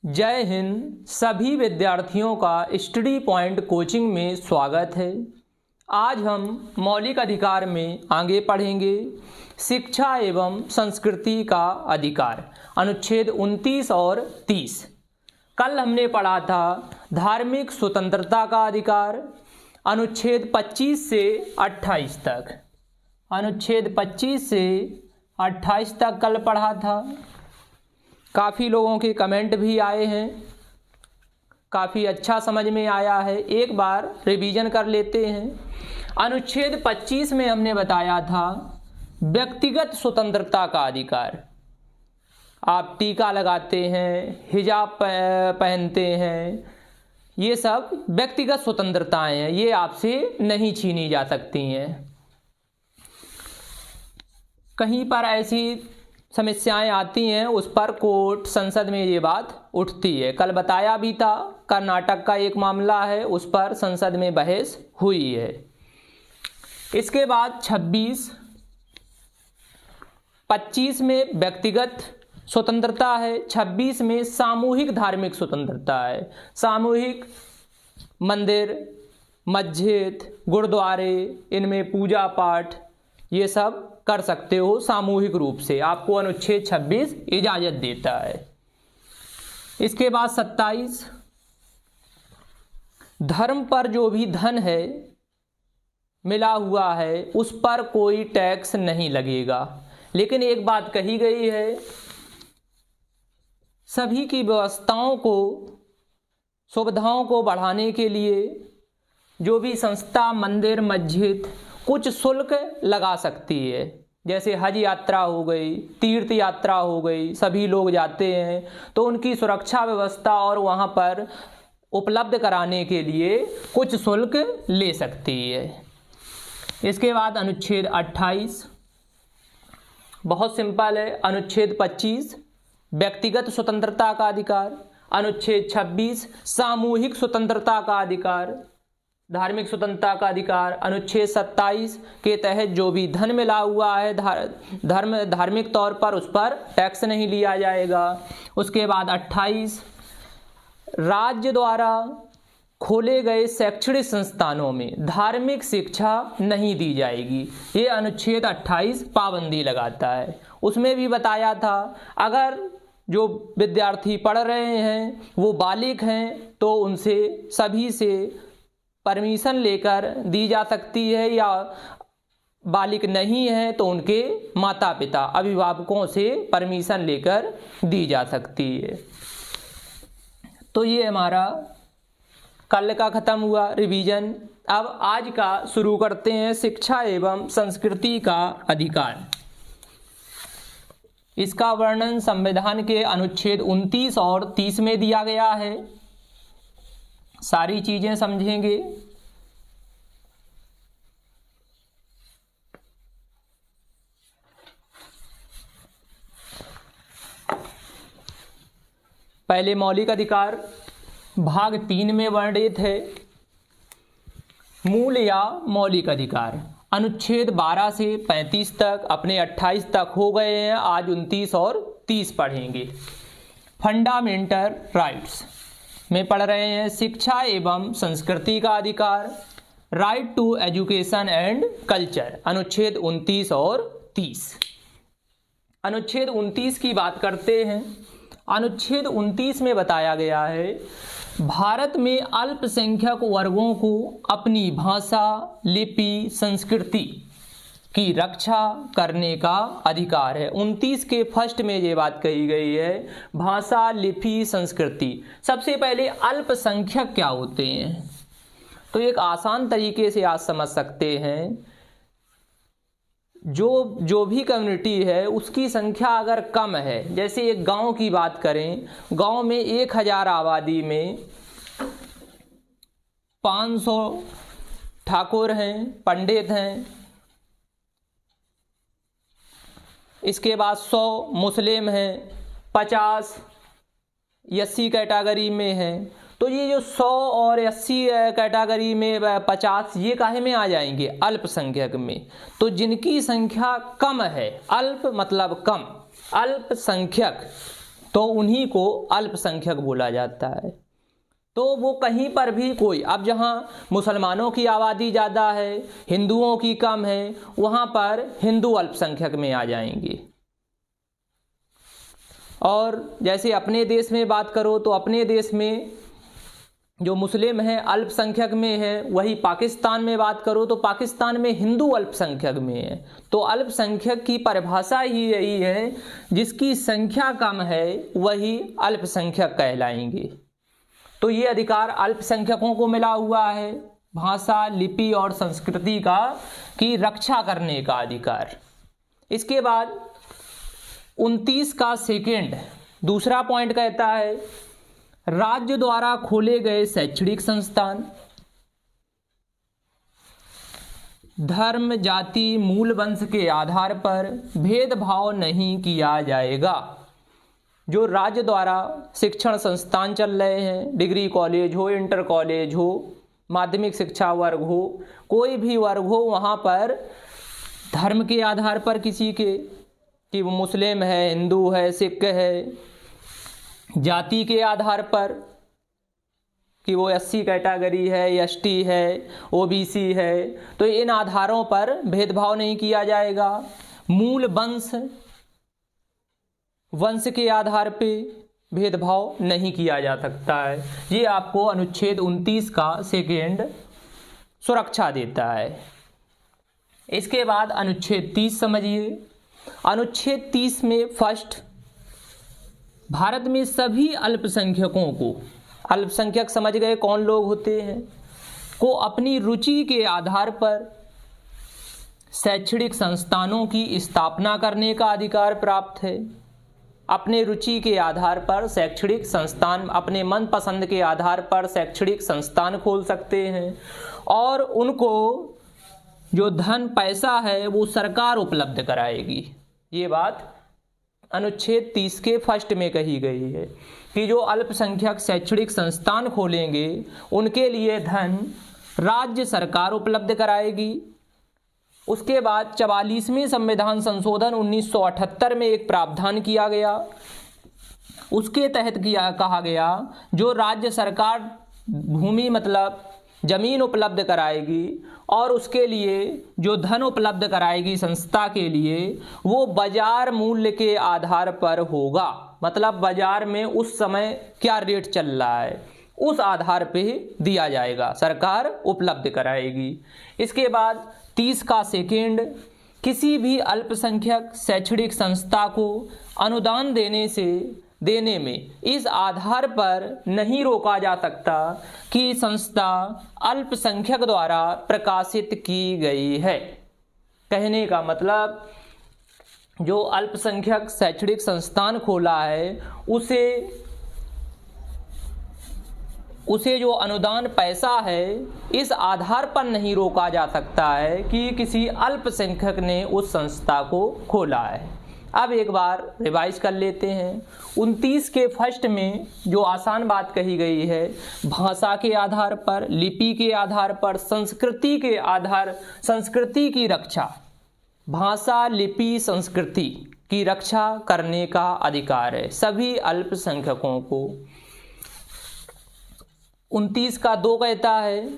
जय हिंद। सभी विद्यार्थियों का स्टडी पॉइंट कोचिंग में स्वागत है। आज हम मौलिक अधिकार में आगे पढ़ेंगे शिक्षा एवं संस्कृति का अधिकार, अनुच्छेद 29 और 30। कल हमने पढ़ा था धार्मिक स्वतंत्रता का अधिकार, अनुच्छेद 25 से 28 तक। अनुच्छेद 25 से 28 तक कल पढ़ा था। काफ़ी लोगों के कमेंट भी आए हैं, काफ़ी अच्छा समझ में आया है। एक बार रिवीजन कर लेते हैं। अनुच्छेद 25 में हमने बताया था व्यक्तिगत स्वतंत्रता का अधिकार। आप टीका लगाते हैं, हिजाब पहनते हैं, ये सब व्यक्तिगत स्वतंत्रताएं हैं, ये आपसे नहीं छीनी जा सकती हैं। कहीं पर ऐसी समस्याएं आती हैं, उस पर कोर्ट संसद में ये बात उठती है। कल बताया भी था, कर्नाटक का एक मामला है, उस पर संसद में बहस हुई है। इसके बाद 25 में व्यक्तिगत स्वतंत्रता है, 26 में सामूहिक धार्मिक स्वतंत्रता है। सामूहिक मंदिर, मस्जिद, गुरुद्वारे, इनमें पूजा पाठ ये सब कर सकते हो सामूहिक रूप से, आपको अनुच्छेद 26 इजाजत देता है। इसके बाद 27, धर्म पर जो भी धन है मिला हुआ है उस पर कोई टैक्स नहीं लगेगा। लेकिन एक बात कही गई है, सभी की व्यवस्थाओं को, सुविधाओं को बढ़ाने के लिए जो भी संस्था, मंदिर, मस्जिद कुछ शुल्क लगा सकती है। जैसे हज यात्रा हो गई, तीर्थ यात्रा हो गई, सभी लोग जाते हैं तो उनकी सुरक्षा व्यवस्था और वहाँ पर उपलब्ध कराने के लिए कुछ शुल्क ले सकती है। इसके बाद अनुच्छेद 28 बहुत सिंपल है। अनुच्छेद 25 व्यक्तिगत स्वतंत्रता का अधिकार, अनुच्छेद 26 सामूहिक स्वतंत्रता का अधिकार, धार्मिक स्वतंत्रता का अधिकार। अनुच्छेद 27 के तहत जो भी धन मिला हुआ है धार्मिक तौर पर, उस पर टैक्स नहीं लिया जाएगा। उसके बाद 28 राज्य द्वारा खोले गए शैक्षणिक संस्थानों में धार्मिक शिक्षा नहीं दी जाएगी। ये अनुच्छेद 28 पाबंदी लगाता है। उसमें भी बताया था अगर जो विद्यार्थी पढ़ रहे हैं वो बालिग हैं तो उनसे सभी से परमिशन लेकर दी जा सकती है, या बालिग नहीं है तो उनके माता पिता, अभिभावकों से परमिशन लेकर दी जा सकती है। तो ये हमारा कल का ख़त्म हुआ रिवीजन। अब आज का शुरू करते हैं शिक्षा एवं संस्कृति का अधिकार। इसका वर्णन संविधान के अनुच्छेद 29 और 30 में दिया गया है। सारी चीजें समझेंगे। पहले मौलिक अधिकार भाग 3 में वर्णित है। मूल या मौलिक अधिकार अनुच्छेद 12 से 35 तक, अपने 28 तक हो गए हैं, आज 29 और 30 पढ़ेंगे। फंडामेंटल राइट्स में पढ़ रहे हैं शिक्षा एवं संस्कृति का अधिकार, right to education and culture, अनुच्छेद 29 और 30। अनुच्छेद 29 की बात करते हैं। अनुच्छेद 29 में बताया गया है भारत में अल्पसंख्यक वर्गों को अपनी भाषा, लिपि, संस्कृति की रक्षा करने का अधिकार है। 29 के फर्स्ट में ये बात कही गई है, भाषा, लिपि, संस्कृति। सबसे पहले अल्पसंख्यक क्या होते हैं तो एक आसान तरीके से आज समझ सकते हैं। जो भी कम्युनिटी है उसकी संख्या अगर कम है, जैसे एक गांव की बात करें, गांव में 1000 आबादी में 500 ठाकुर हैं, पंडित हैं, इसके बाद 100 मुस्लिम हैं, 50 एससी कैटेगरी में हैं। तो ये जो 100 और 80 कैटेगरी में 50 ये काहे में आ जाएंगे? अल्पसंख्यक में। तो जिनकी संख्या कम है, अल्प मतलब कम, अल्पसंख्यक, तो उन्हीं को अल्पसंख्यक बोला जाता है। तो वो कहीं पर भी कोई, अब जहाँ मुसलमानों की आबादी ज़्यादा है, हिंदुओं की कम है, वहाँ पर हिंदू अल्पसंख्यक में आ जाएंगे। और जैसे अपने देश में बात करो तो अपने देश में जो मुस्लिम है अल्पसंख्यक में है, वही पाकिस्तान में बात करो तो पाकिस्तान में हिंदू अल्पसंख्यक में है। तो अल्पसंख्यक की परिभाषा ही यही है, जिसकी संख्या कम है वही अल्पसंख्यक कहलाएंगे। तो ये अधिकार अल्पसंख्यकों को मिला हुआ है, भाषा, लिपि और संस्कृति की रक्षा करने का अधिकार। इसके बाद 29 का सेकेंड दूसरा पॉइंट कहता है, राज्य द्वारा खोले गए शैक्षणिक संस्थान धर्म, जाति, मूल वंश के आधार पर भेदभाव नहीं किया जाएगा। जो राज्य द्वारा शिक्षण संस्थान चल रहे हैं, डिग्री कॉलेज हो, इंटर कॉलेज हो, माध्यमिक शिक्षा वर्ग हो, कोई भी वर्ग हो, वहाँ पर धर्म के आधार पर किसी के, कि वो मुस्लिम है, हिंदू है, सिख है, जाति के आधार पर कि वो SC कैटेगरी है, ST है, OBC है, तो इन आधारों पर भेदभाव नहीं किया जाएगा। मूल वंश के आधार पे भेदभाव नहीं किया जा सकता है। ये आपको अनुच्छेद 29 का सेकेंड सुरक्षा देता है। इसके बाद अनुच्छेद 30 समझिए। अनुच्छेद 30 में फर्स्ट, भारत में सभी अल्पसंख्यकों को, अल्पसंख्यक समझ गए कौन लोग होते हैं, को अपनी रुचि के आधार पर शैक्षणिक संस्थानों की स्थापना करने का अधिकार प्राप्त है। अपने रुचि के आधार पर शैक्षणिक संस्थान, अपने मनपसंद के आधार पर शैक्षणिक संस्थान खोल सकते हैं, और उनको जो धन पैसा है वो सरकार उपलब्ध कराएगी। ये बात अनुच्छेद 30 के फर्स्ट में कही गई है कि जो अल्पसंख्यक शैक्षणिक संस्थान खोलेंगे उनके लिए धन राज्य सरकार उपलब्ध कराएगी। उसके बाद 44वें संविधान संशोधन 1978 में एक प्रावधान किया गया, उसके तहत कहा गया जो राज्य सरकार भूमि मतलब जमीन उपलब्ध कराएगी और उसके लिए जो धन उपलब्ध कराएगी संस्था के लिए, वो बाजार मूल्य के आधार पर होगा। मतलब बाजार में उस समय क्या रेट चल रहा है उस आधार पे दिया जाएगा, सरकार उपलब्ध कराएगी। इसके बाद 30 का सेकेंड, किसी भी अल्पसंख्यक शैक्षणिक संस्था को अनुदान देने में इस आधार पर नहीं रोका जा सकता कि संस्था अल्पसंख्यक द्वारा प्रकाशित की गई है। कहने का मतलब, जो अल्पसंख्यक शैक्षणिक संस्थान खोला है उसे जो अनुदान पैसा है इस आधार पर नहीं रोका जा सकता है कि किसी अल्पसंख्यक ने उस संस्था को खोला है। अब एक बार रिवाइज कर लेते हैं। 29 के फर्स्ट में जो आसान बात कही गई है, भाषा के आधार पर, लिपि के आधार पर, संस्कृति की रक्षा, भाषा, लिपि, संस्कृति की रक्षा करने का अधिकार है सभी अल्पसंख्यकों को। 29 का 2 कहता है,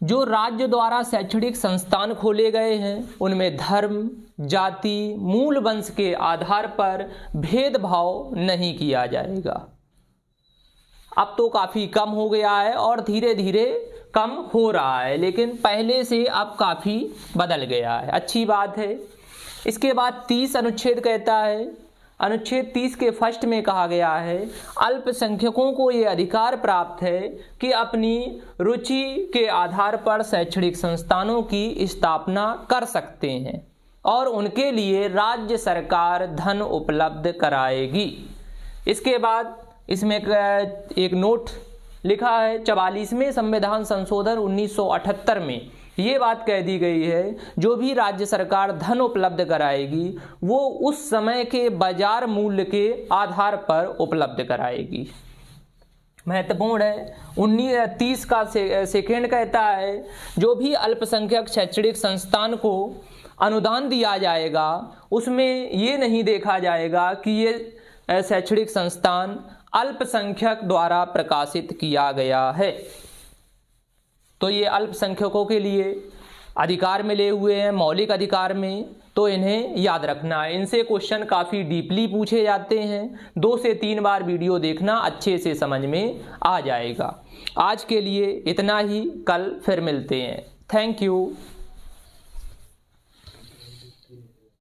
जो राज्य द्वारा शैक्षणिक संस्थान खोले गए हैं उनमें धर्म, जाति, मूल वंश के आधार पर भेदभाव नहीं किया जाएगा। अब तो काफ़ी कम हो गया है और धीरे धीरे कम हो रहा है, लेकिन पहले से अब काफ़ी बदल गया है, अच्छी बात है। इसके बाद 30 अनुच्छेद कहता है, अनुच्छेद 30 के फर्स्ट में कहा गया है, अल्पसंख्यकों को ये अधिकार प्राप्त है कि अपनी रुचि के आधार पर शैक्षणिक संस्थानों की स्थापना कर सकते हैं और उनके लिए राज्य सरकार धन उपलब्ध कराएगी। इसके बाद इसमें एक नोट लिखा है, 44वें संविधान संशोधन 1978 में ये बात कह दी गई है, जो भी राज्य सरकार धन उपलब्ध कराएगी वो उस समय के बाजार मूल्य के आधार पर उपलब्ध कराएगी। महत्वपूर्ण है। 30 का सेकेंड कहता है, जो भी अल्पसंख्यक शैक्षणिक संस्थान को अनुदान दिया जाएगा उसमें ये नहीं देखा जाएगा कि ये शैक्षणिक संस्थान अल्पसंख्यक द्वारा प्रकाशित किया गया है। तो ये अल्पसंख्यकों के लिए अधिकार मिले हुए हैं, मौलिक अधिकार में, तो इन्हें याद रखना है। इनसे क्वेश्चन काफ़ी डीपली पूछे जाते हैं। 2 से 3 बार वीडियो देखना, अच्छे से समझ में आ जाएगा। आज के लिए इतना ही, कल फिर मिलते हैं। Thank you.